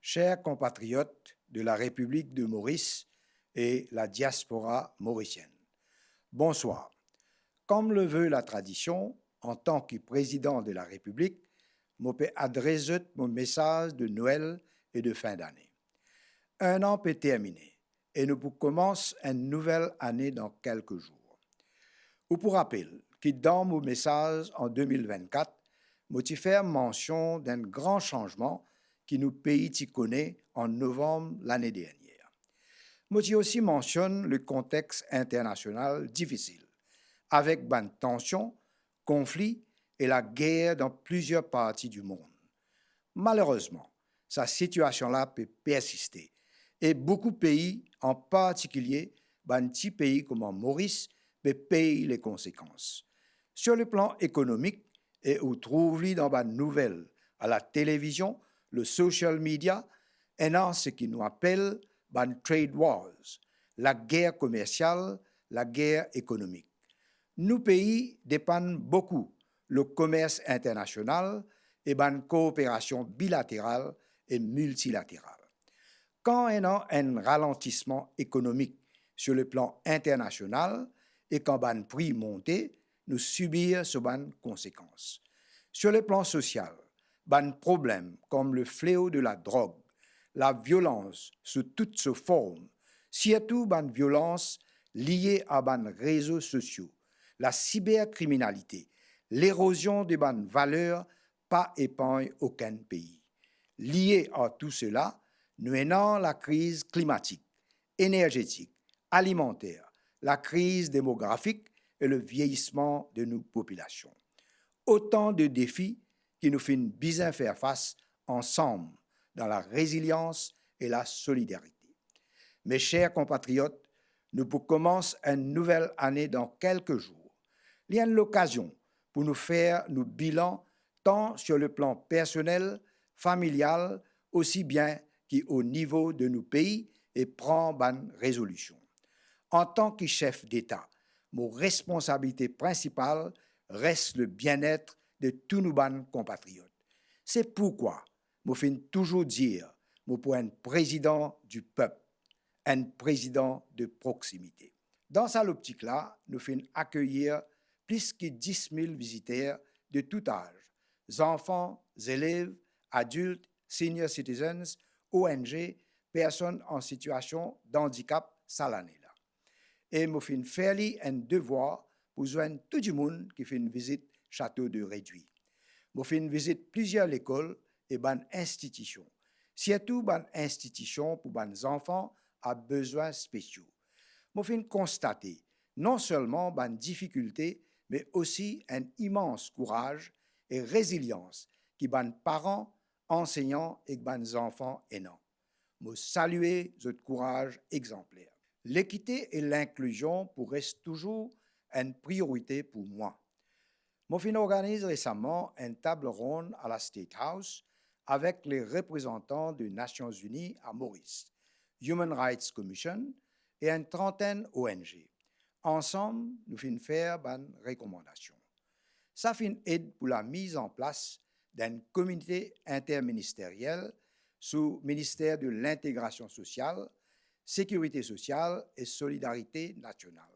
Chers compatriotes de la République de Maurice et la diaspora mauricienne, bonsoir. Comme le veut la tradition, en tant que président de la République, je peux adresser mon message de Noël et de fin d'année. Un an peut terminer et nous commençons une nouvelle année dans quelques jours. Ou pour rappel, que dans mon message en 2024, je fais mention d'un grand changement qui nous pays connaît en novembre l'année dernière. Je aussi mentionne le contexte international difficile, avec ban tensions, conflits et la guerre dans plusieurs parties du monde. Malheureusement, cette situation-là peut persister et beaucoup de pays, en particulier ban petits pays comme en Maurice, peut payer les conséquences. Sur le plan économique, et où trouve-t-il dans les nouvelles, à la télévision, le social media, et dans ce qui nous appelle les trade wars, la guerre commerciale, la guerre économique. Nos pays dépendent beaucoup le commerce international et la coopération bilatérale et multilatérale. Quand il y a un ralentissement économique sur le plan international et quand les prix montent, nous subissons ces conséquences. Sur le plan social, des problèmes comme le fléau de la drogue, la violence sous toutes ses formes, surtout des violences liées à des réseaux sociaux, la cybercriminalité, l'érosion des valeurs, pas épargne aucun pays. Lié à tout cela, nous avons la crise climatique, énergétique, alimentaire, la crise démographique et le vieillissement de nos populations. Autant de défis qui nous font bien faire face ensemble dans la résilience et la solidarité. Mes chers compatriotes, nous commençons une nouvelle année dans quelques jours. Il y a l'occasion pour nous faire nos bilans tant sur le plan personnel, familial, aussi bien qu'au niveau de nos pays et prendre bonne résolution. En tant que chef d'État, mon responsabilité principale reste le bien-être de tous nos compatriotes. C'est pourquoi je finis toujours dire que je suis un président du peuple, un président de proximité. Dans cette optique-là, nous finissons accueillir plus de 10 000 visiteurs de tout âge, enfants, élèves, adultes, senior citizens, ONG, personnes en situation de handicap cette année-là. Et je finis faire un devoir pour joindre tout le monde qui fait une visite château de Réduit. Je finis visite plusieurs écoles et bonnes institutions, surtout bonnes institutions pour les enfants à besoins spéciaux. Je finis constater non seulement bonnes difficultés, mais aussi un immense courage et résilience qui bonnes parents, enseignants et bonnes enfants aidants. Je salue votre courage exemplaire. L'équité et l'inclusion pourraient toujours une priorité pour moi. Je organise récemment une table ronde à la State House avec les représentants des Nations Unies à Maurice, Human Rights Commission et une trentaine d'ONG. Ensemble, nous finissons faire des recommandations. Ça finit aide pour la mise en place d'un comité interministériel sous le ministère de l'Intégration sociale, Sécurité sociale et Solidarité nationale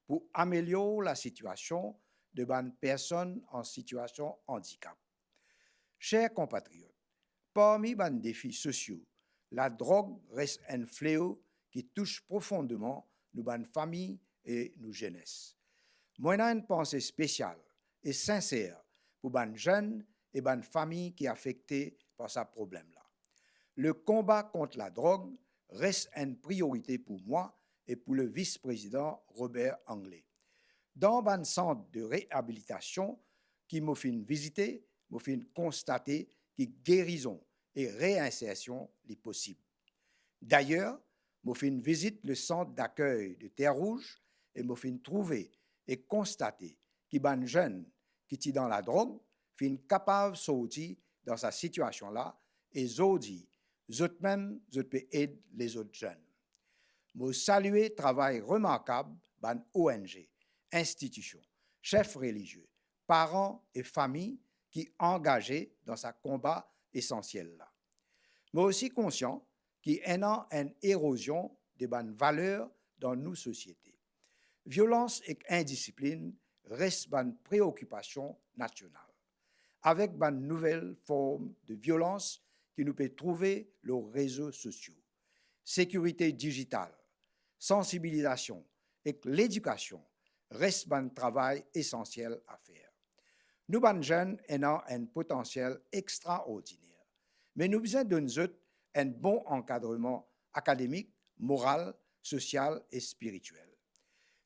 pour améliorer la situation de bonnes personnes en situation de handicap. Chers compatriotes, parmi les défis sociaux, la drogue reste un fléau qui touche profondément nos bonnes familles et nos jeunesses. Moi, j'ai une pensée spéciale et sincère pour les jeunes et les familles qui sont affectées par ce problème-là. Le combat contre la drogue reste une priorité pour moi et pour le vice-président Robert Anglais. Dans un centre de réhabilitation qui m'a fait visiter, m'a fait constater que guérison et réinsertion est possible. D'ailleurs, m'a fait visite le centre d'accueil de Terre-Rouge et m'a fait trouver et constater que les jeunes qui sont dans la drogue sont capables de sortir dans cette situation-là et aujourd'hui, eux-mêmes, ils peuvent aider les autres jeunes. Je salue le travail remarquable des ONG, institutions, chefs religieux, parents et familles qui sont engagés dans ce combat essentiel-là. mais aussi conscient qu'il y a une érosion des bonnes valeurs dans nos sociétés. Violence et indiscipline restent une préoccupation nationale, avec une nouvelle forme de violence qui nous peut trouver les réseaux sociaux. Sécurité digitale, sensibilisation et l'éducation restent un travail essentiel à faire. Nous, les jeunes, avons un potentiel extraordinaire, mais nous avons besoin d'un un bon encadrement académique, moral, social et spirituel.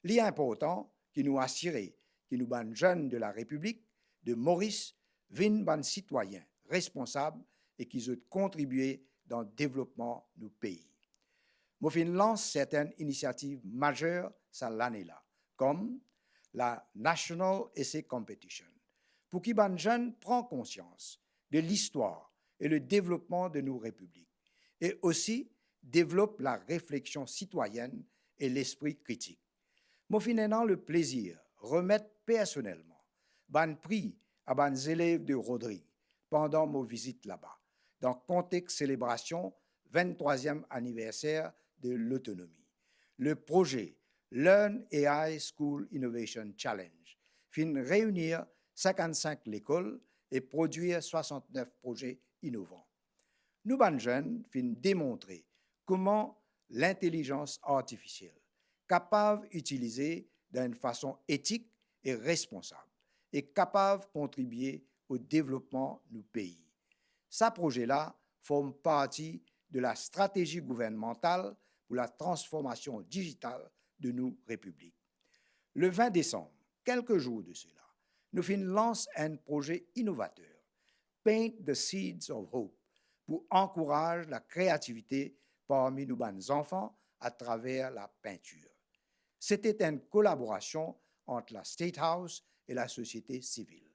L'important qui nous assurer que nous, les jeunes de la République de Maurice, viennent des citoyens responsables et qui ont contribué dans le développement de nos pays. Je lance certaines initiatives majeures cette année-là, comme la National Essay Competition, pour que les jeunes prennent conscience de l'histoire et le développement de nos républiques, et aussi développent la réflexion citoyenne et l'esprit critique. Moi, finalement, le plaisir remettre personnellement un prix à les élèves de Rodrigue pendant mon visite là-bas, dans le contexte célébration 23e anniversaire de l'autonomie. Le projet Learn AI School Innovation Challenge fin réunir 55 écoles et produire 69 projets innovants. Nous, les jeunes, fin démontrer comment l'intelligence artificielle capable d'utiliser d'une façon éthique et responsable et capable de contribuer au développement de nos pays. Ce projet-là forme partie de la stratégie gouvernementale pour la transformation digitale de nos républiques. Le 20 décembre, quelques jours de cela, nous lançons un projet innovateur, Paint the Seeds of Hope, pour encourager la créativité parmi nos enfants à travers la peinture. C'était une collaboration entre la State House et la société civile.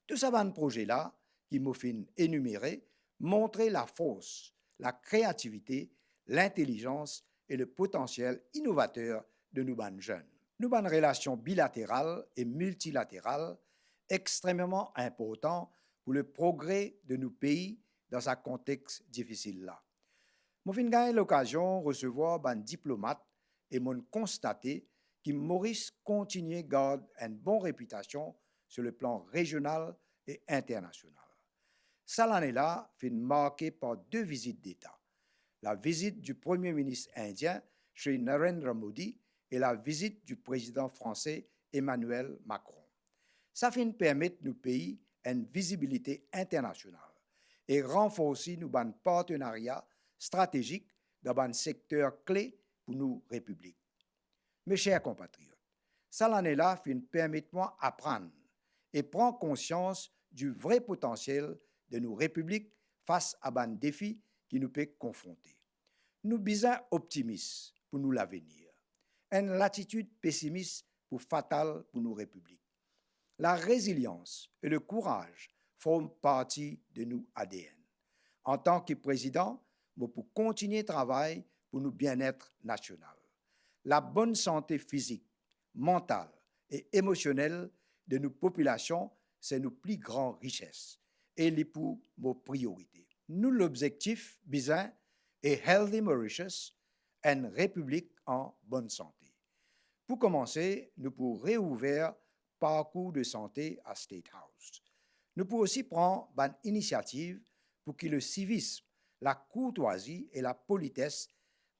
Tout ce projet-là, qui m'a fait énumérer, montrait la force, la créativité, l'intelligence et le potentiel innovateur de nos jeunes. Nos relations bilatérales et multilatérales extrêmement importantes pour le progrès de nos pays dans un contexte difficile-là. J'ai eu l'occasion de recevoir des diplomates et m'ont constaté que Maurice continue à garder une bonne réputation sur le plan régional et international. Cette année-là fut marquée par 2 visites d'État. La visite du Premier ministre indien, Sri Narendra Modi, et la visite du président français Emmanuel Macron. Ça fait permettre nos pays une visibilité internationale et renforcer nos partenariats stratégiques dans un secteur clé pour nos républiques. Mes chers compatriotes, cette année-là permettre-moi d'apprendre et prendre conscience du vrai potentiel de nos républiques face à un défi qui nous peut confronter. Nous sommes optimistes pour nous l'avenir, une latitude pessimiste pour fatale pour nos républiques. La résilience et le courage forment partie de nos ADN. En tant que président, je peux continuer le travail pour notre bien-être national. La bonne santé physique, mentale et émotionnelle de nos populations, c'est nos plus grandes richesses et les pour nos priorités. Nous, l'objectif, bizarre, est Healthy Mauritius, une république en bonne santé. Pour commencer, nous pouvons réouvrir parcours de santé à State House. Nous pouvons aussi prendre une initiative pour que le civisme, la courtoisie et la politesse,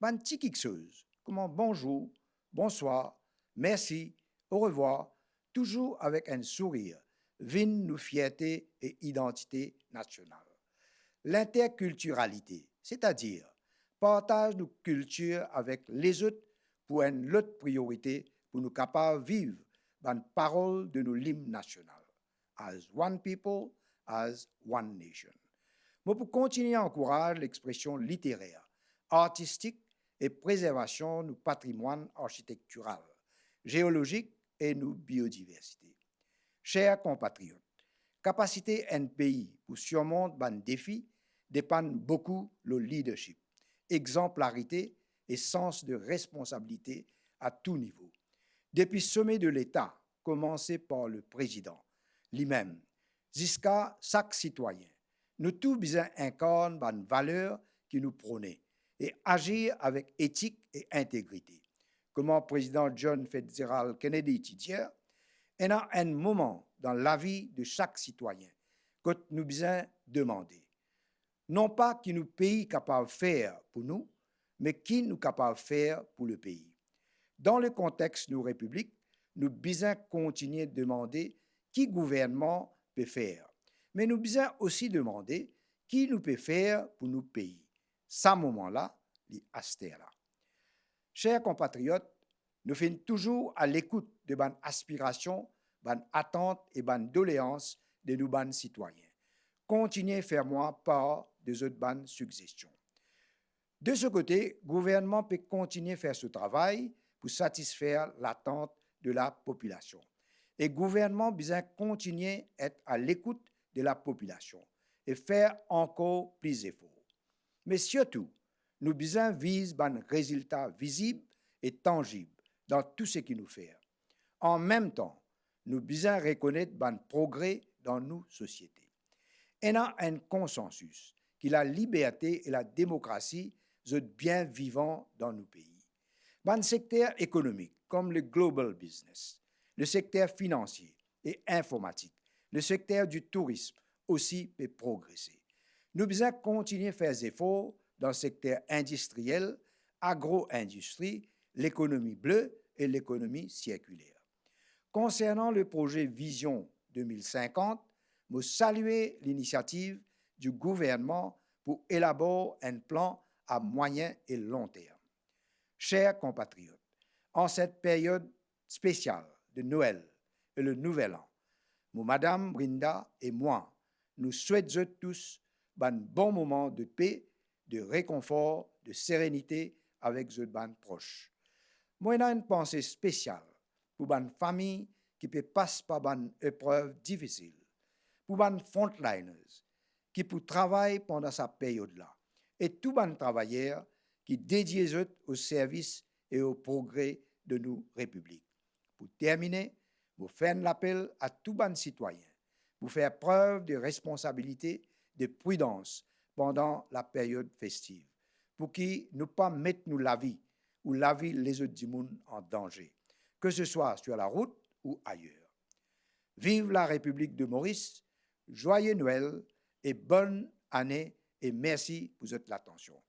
une petite chose, comme bonjour, bonsoir, merci, au revoir, toujours avec un sourire, viennent nos fierté et identité nationale. L'interculturalité, c'est-à-dire partage nos cultures avec les autres pour une autre priorité pour nous capables de vivre dans la parole de nos hymnes nationaux. As one people, as one nation. Mais pour continuer à encourager l'expression littéraire, artistique et préservation de nos patrimoines architectural, géologique et nos biodiversités. Chers compatriotes, capacité d'un pays pour surmonter un défi dépend beaucoup de leadership, exemplarité et sens de responsabilité à tout niveau. Depuis le sommet de l'État, commencé par le président lui-même, jusqu'à chaque citoyen, Nous tous besoin incarne une valeur qui nous prônait et agir avec éthique et intégrité. Comme président John Fitzgerald Kennedy dit, il y a un moment dans la vie de chaque citoyen que nous besoin demander. Non pas qui nous pays capable de faire pour nous, mais qui nous capable de faire pour le pays. Dans le contexte de nos républiques, nous besoin continuer de demander qui gouvernement peut faire. Mais nous besoin aussi demander qui nous peut faire pour nos pays. À ce moment-là, les astères-là. Chers compatriotes, nous sommes toujours à l'écoute de nos aspirations, nos attentes et nos doléances de nos citoyens. Continuez à faire moi part des autres suggestions. De ce côté, le gouvernement peut continuer à faire ce travail pour satisfaire l'attente de la population. Et le gouvernement doit continuer à être à l'écoute de la population et faire encore plus d'efforts. Mais surtout, nous devons viser un résultat visible et tangible dans tout ce que nous faisons. En même temps, nous devons reconnaître un progrès dans nos sociétés. Il y a un consensus que la liberté et la démocratie sont bien vivants dans nos pays. Dans le secteur économique, comme le global business, le secteur financier et informatique, le secteur du tourisme aussi peut progresser. Nous devons continuer à faire des efforts dans le secteur industriel, agro-industrie, l'économie bleue et l'économie circulaire. Concernant le projet Vision 2050, je salue l'initiative du gouvernement pour élaborer un plan à moyen et long terme. Chers compatriotes, en cette période spéciale de Noël et le Nouvel An, Madame Brinda et moi, nous souhaitons tous un bon moment de paix, de réconfort, de sérénité avec nos proches. Moi, j'ai une pensée spéciale pour une famille qui peut passer par une épreuve difficile, pour les frontliners qui pour travailler pendant cette période-là, et tous les travailleurs qui dédient au service et au progrès de nos républiques. Pour terminer, je fais un appel à tous les citoyens pour faire preuve de responsabilité, de prudence pendant la période festive, pour qu'ils ne pas mettre nous la vie ou la vie les autres du monde en danger, que ce soit sur la route ou ailleurs. Vive la République de Maurice, joyeux Noël et bonne année et merci pour votre attention.